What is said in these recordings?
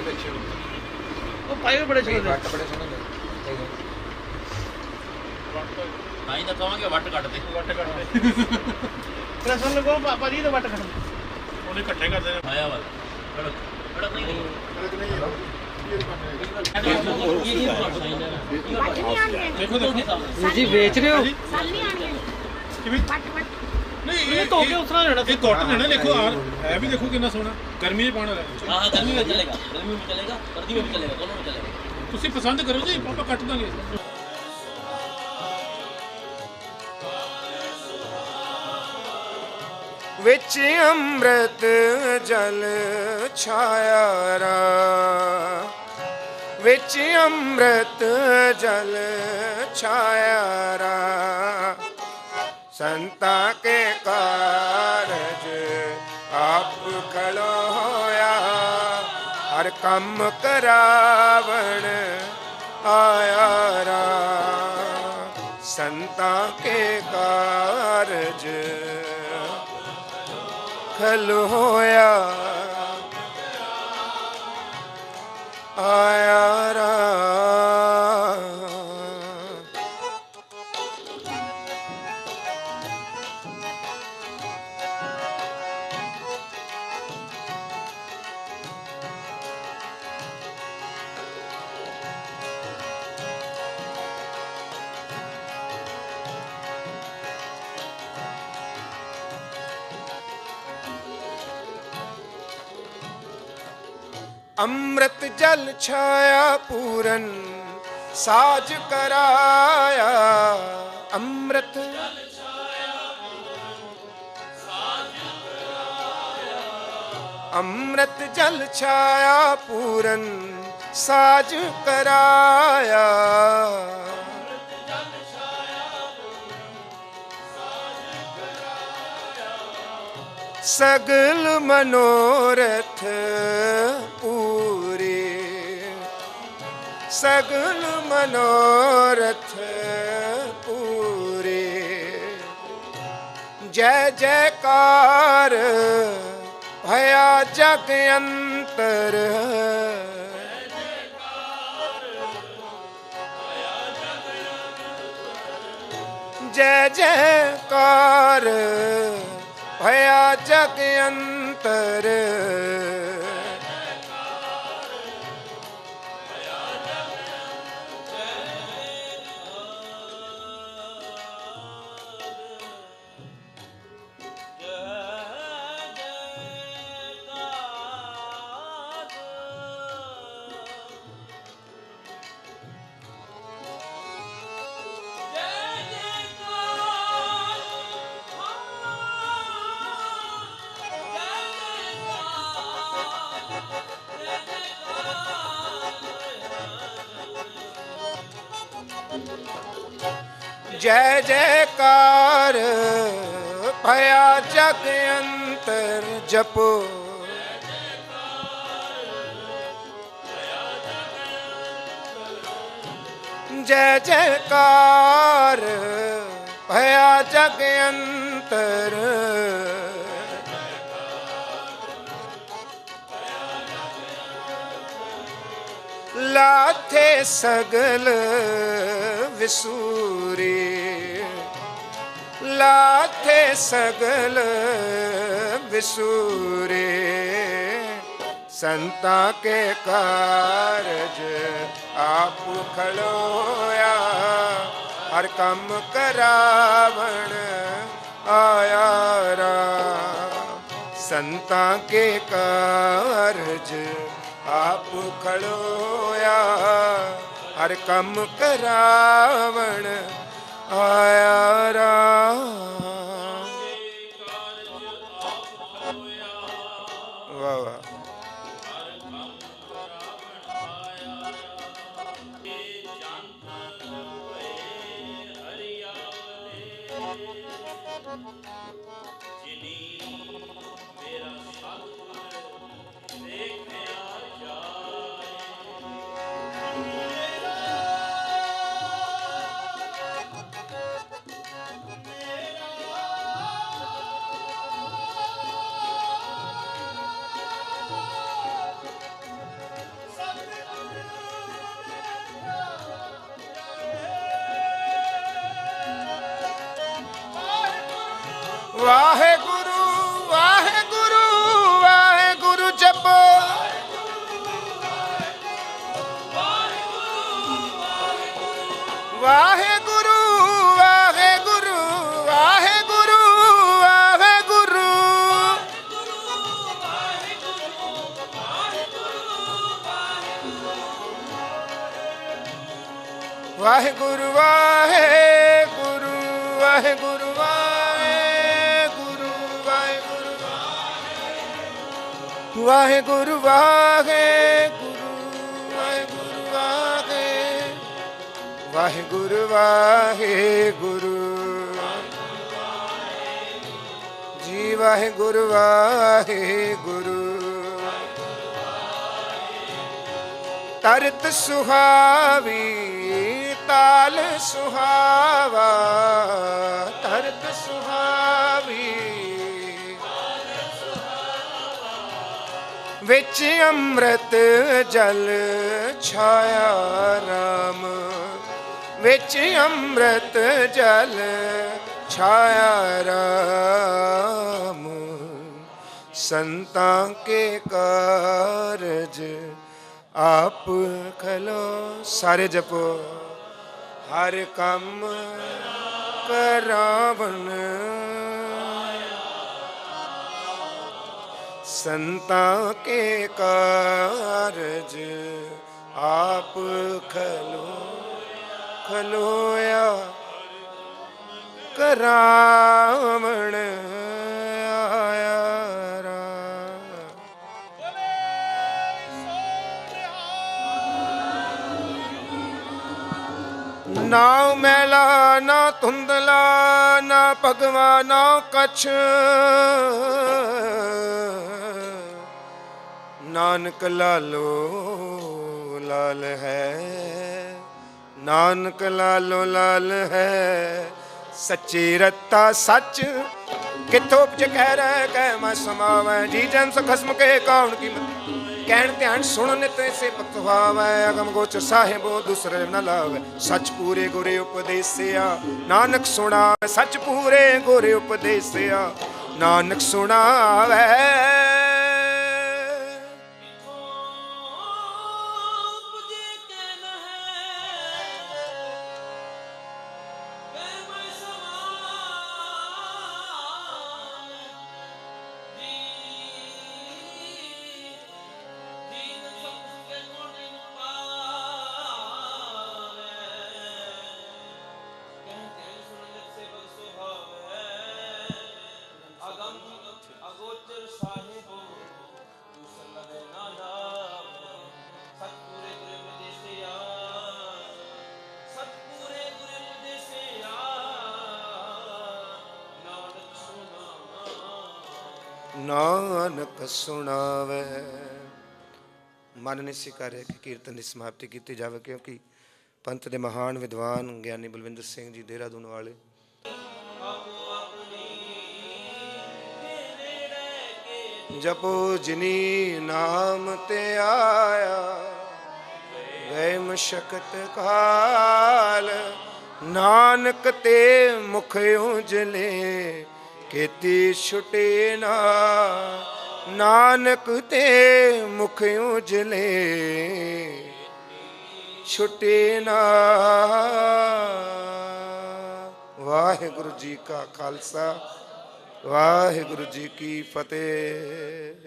ਉਹ ਪਾਏ ਵੀ ਬੜੇ ਸੋਹਣੇ ਵੱਟ ਬੜੇ ਸੋਹਣੇ ਨੇ ਤਾਂ ਹੀ ਤਾਂ ਕਹਾਂਗੇ ਵੱਟ ਕੱਢ ਦੇ ਪ੍ਰਸ਼ਨ ਲਗੋ ਪਾਪਾ ਜੀ ਤਾਂ ਵੱਟ ਖੜਨ ਉਹਨੇ ਇਕੱਠੇ ਕਰਦੇ ਨੇ ਆਇਆ ਵਾਲਾ ਕੜਕ ਕੜਕ ਨਹੀਂ ਦੇਖੋ ਦੇਖੋ ਜੀ ਵੇਚ ਰਹੇ ਹੋ ਕਿਵੇਂ ਨਹੀਂ ਇਹ ਧੋ ਕੇ ਉਤਰਾ ਜਾਣਾ ਇਹ ਕਾਟਨ ਹੈ ਨਾ ਦੇਖੋ ਆਰ ਹੈ ਵੀ ਦੇਖੋ ਕਿੰਨਾ ਸੋਹਣਾ ਗਰਮੀ 'ਚ ਪਾਉਣ ਵਾਲਾ हाँ गर्मी में चलेगा गर्मी में चलेगा सर्दी में भी चलेगा दोनों में चलेगा ਤੁਸੀਂ ਪਸੰਦ ਕਰੋ ਜੀ ਆਪਾਂ ਕੱਟ ਦਾਂਗੇ ਵਿੱਚ ਅੰਮ੍ਰਿਤ ਜਲ ਛਾਇਆ ਰਾ ਵਿੱਚ ਅੰਮ੍ਰਿਤ ਜਲ ਛਾਇਆ ਰਾ ਸੰਤਾਂ ਕੇ ਕਾਰਜ ਆਪ ਖਲੋਇਆ ਹਰ ਕੰਮ ਕਰਾਵਣ ਆਇਆ ਰਾ ਸੰਤਾਂ ਕੇ ਕਾਰਜ ਖਲੋਇਆ ਆਇਆ ਰਾ ਅੰਮ੍ਰਿਤ ਜਲ ਛਾਇਆ ਪੂਰਨ ਸਾਜ ਕਰਾਇਆ ਅੰਮ੍ਰਿਤ ਅੰਮ੍ਰਿਤ ਜਲ ਛਾਇਆ ਪੂਰਨ ਸਾਜ ਕਰਾਇਆ ਸਗਲ ਮਨੋਰਥ ਪੂਰੇ ਸਗਲ ਮਨੋਰਥ ਪੂਰੇ ਜੈ ਜੈਕਾਰ ਭਇਆ ਜਗ ਅੰਤਰ ਜੈ ਜੈਕਾਰ ਭਇਆ ਜਗ ਅੰਤਰ ਜੈ ਜੈਕਾਰ ਭਇਆ ਜਗ ਅੰਤਰ ਜਪੋ ਜੈ ਜੈਕਾਰ ਭਇਆ ਜਗ ਅੰਤਰ ਲਾਥੇ ਸਗਲ ਵਿਸੂਰੇ ਲਾਥੇ ਸਗਲ ਵਿਸੂਰੇ ਸੰਤਾਂ ਕੇ ਕਾਰਜ ਆਪ ਖਲੋਇਆ ਹਰ ਕੰਮ ਕਰਾਵਣ ਆਇਆ ਰਾ ਸੰਤਾਂ ਕੇ ਕਾਰਜ ਆਪ ਖਲੋਇਆ ਹਰ ਕੰਮ ਕਰਾਵਣ ਆਇਆ ਰਾ ਵਾਹ ਵਾਹ ਵਾਹਿਗੁਰੂ ਵਾਹਿਗੁਰੂ ਵਾਹਿਗੁਰੂ ਵਾਹਿਗੁਰੂ ਵਾਹਿਗੁਰੂ ਵਾਹਿਗੁਰੂ ਵਾਹਿਗੁਰੂ ਵਾਹਿਗੁਰੂ ਵਾਹਿਗੁਰੂ ਜੀ ਵਾਹਿਗੁਰੂ ਵਾਹਿਗੁਰੂ ਤਰਤ ਸੁਹਾਵੀ ਤਾਲ ਸੁਹਾਵਾ ਤਰਤ ਸੁਹਾਵੀ ਵਿੱਚ ਅੰਮ੍ਰਿਤ ਜਲ ਛਾਇਆ ਰਾਮ ਵਿੱਚ ਅੰਮ੍ਰਿਤ ਜਲ ਛਾਇਆ ਰਾਮ ਸੰਤਾਂ ਕੇ ਕਾਰਜ ਆਪ ਖਲੋ ਸਾਰੇ ਜਪੋ ਹਰ ਕੰਮ ਕਰਾਵਣ ਸੰਤਾਂ ਕੇ ਕਾਰਜ ਆਪ ਖਲੋਇਆ ਕਰਾਵਣ ਆਇਆ ਨਾ ਮੈਲਾ ਨਾ ਧੁੰਦਲਾ ਨਾ ਭਗਵਾ ਨਾ ਕਛ ਨਾਨਕ ਲਾਲੋ ਲਾਲ ਹੈ ਨਾਨਕ ਲਾਲੋ ਲਾਲ ਹੈ ਸੱਚੀ ਰਤਾ ਸੱਚ ਕਿਥੋਂ ਉਪਜ ਕਹਿ ਰਹਿ ਕਹਿ ਮੈਂ ਸਮਾਵੈ ਜੀ ਜਨ ਖਸਮ ਕੇ ਕੌਣ ਕੀ ਕਹਿਣ ਧਿਆਨ ਸੁਣ ਨਿਤ ਇਸੇ ਪਤਵਾਵੈ ਅਗਮ ਗੋਚਰ ਸਾਹਿਬੋ ਦੂਸਰੇ ਨ ਲਾਵੈ ਸੱਚ ਪੂਰੇ ਗੁਰੇ ਉਪਦੇਸਿਆ ਨਾਨਕ ਸੁਣਾਵੈ ਸੱਚ ਪੂਰੇ ਗੁਰੇ ਉਪਦੇਸਿਆ ਨਾਨਕ ਸੁਣਾਵੈ ਨਾਨਕ ਸੁਣਾਵੇ ਮਨ ਨਿਸੀ ਕਰੇ ਕਿ ਕੀਰਤਨ ਦੀ ਸਮਾਪਤੀ ਕੀਤੀ ਜਾਵੇ ਕਿਉਂਕਿ ਪੰਥ ਦੇ ਮਹਾਨ ਵਿਦਵਾਨ ਗਿਆਨੀ ਬਲਵਿੰਦਰ ਸਿੰਘ ਜੀ ਦੇਹਰਾਦੂਨ ਵਾਲੇ ਜਪੋ ਜਿਨੀ ਨਾਮ ਤੇ ਆਇਆ ਗਏ ਮਸ਼ਕਤ ਕਾਲ ਨਾਨਕ ਤੇ ਮੁਖ ਉਜਲੇ ਕੀਤੀ ਛੁਟੇ ਨਾ ਨਾਨਕ ਤੇ ਮੁਖ ਉਜਲੇ ਛੁਟੇ ਨਾ ਵਾਹਿਗੁਰੂ ਜੀ ਕਾ ਖਾਲਸਾ ਵਾਹਿਗੁਰੂ ਜੀ ਕੀ ਫਤਿਹ।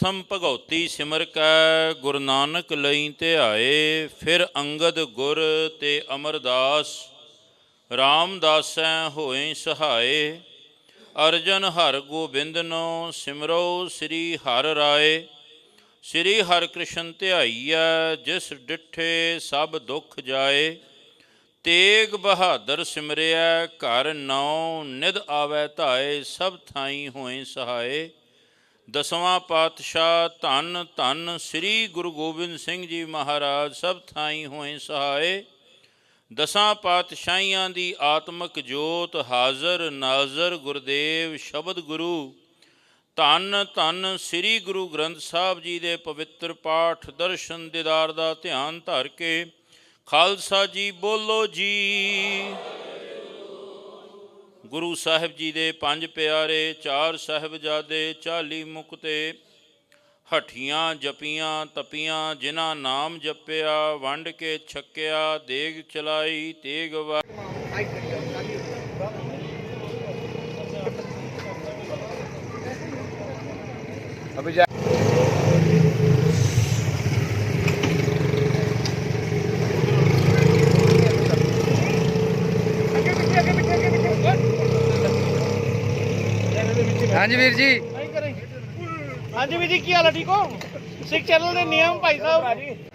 ਪ੍ਰਥਮ ਭਗਉਤੀ ਸਿਮਰ ਕੈ ਗੁਰੂ ਨਾਨਕ ਲਈ ਧਿਆਏ ਫਿਰ ਅੰਗਦ ਗੁਰ ਤੇ ਅਮਰਦਾਸ ਰਾਮਦਾਸੈ ਹੋਏ ਸਹਾਏ ਅਰਜਨ ਹਰ ਗੋਬਿੰਦਨੋ ਸਿਮਰੋ ਸ੍ਰੀ ਹਰਿ ਰਾਏ ਸ੍ਰੀ ਹਰਿ ਕ੍ਰਿਸ਼ਨ ਧਿਆਈਐ ਜਿਸ ਡਿਠੇ ਸਭ ਦੁੱਖ ਜਾਏ ਤੇਗ ਬਹਾਦਰ ਸਿਮਰਿਐ ਘਰ ਨੌ ਨਿਧ ਆਵੈ ਧਾਏ ਸਭ ਥਾਈ ਹੋਏ ਸਹਾਏ। ਦਸਵਾਂ ਪਾਤਸ਼ਾਹ ਧੰਨ ਧੰਨ ਸ੍ਰੀ ਗੁਰੂ ਗੋਬਿੰਦ ਸਿੰਘ ਜੀ ਮਹਾਰਾਜ ਸਭ ਥਾਈ ਹੋਏ ਸਹਾਏ। ਦਸਾਂ ਪਾਤਸ਼ਾਹੀਆਂ ਦੀ ਆਤਮਿਕ ਜੋਤ ਹਾਜ਼ਰ ਨਾਜ਼ਰ ਗੁਰਦੇਵ ਸ਼ਬਦ ਗੁਰੂ ਧੰਨ ਧੰਨ ਸ੍ਰੀ ਗੁਰੂ ਗ੍ਰੰਥ ਸਾਹਿਬ ਜੀ ਦੇ ਪਵਿੱਤਰ ਪਾਠ ਦਰਸ਼ਨ ਦੀਦਾਰ ਦਾ ਧਿਆਨ ਧਰ ਕੇ ਖਾਲਸਾ ਜੀ ਬੋਲੋ ਜੀ। ਗੁਰੂ ਸਾਹਿਬ ਜੀ ਦੇ 5 ਪਿਆਰੇ, 4 ਸਾਹਿਬਜ਼ਾਦੇ, 40 ਮੁਕਤੇ, ਹੱਠੀਆਂ ਜਪੀਆਂ ਤਪੀਆਂ, ਜਿਨ੍ਹਾਂ ਨਾਮ ਜਪਿਆ, ਵੰਡ ਕੇ ਛਕਿਆ, ਦੇਗ ਚਲਾਈ ਤੇਗ ਵਾ। ਅਭੀ ਜਾ ਹਾਂਜੀ ਵੀਰ ਜੀ। ਹਾਂਜੀ ਵੀਰ ਜੀ, ਕੀ ਹਾਲ ਹੈ? ਠੀਕ ਹੋ? ਸਿੱਖ ਚੈਨਲ ਦੇ ਨਿਯਮ ਭਾਈ ਸਾਹਿਬ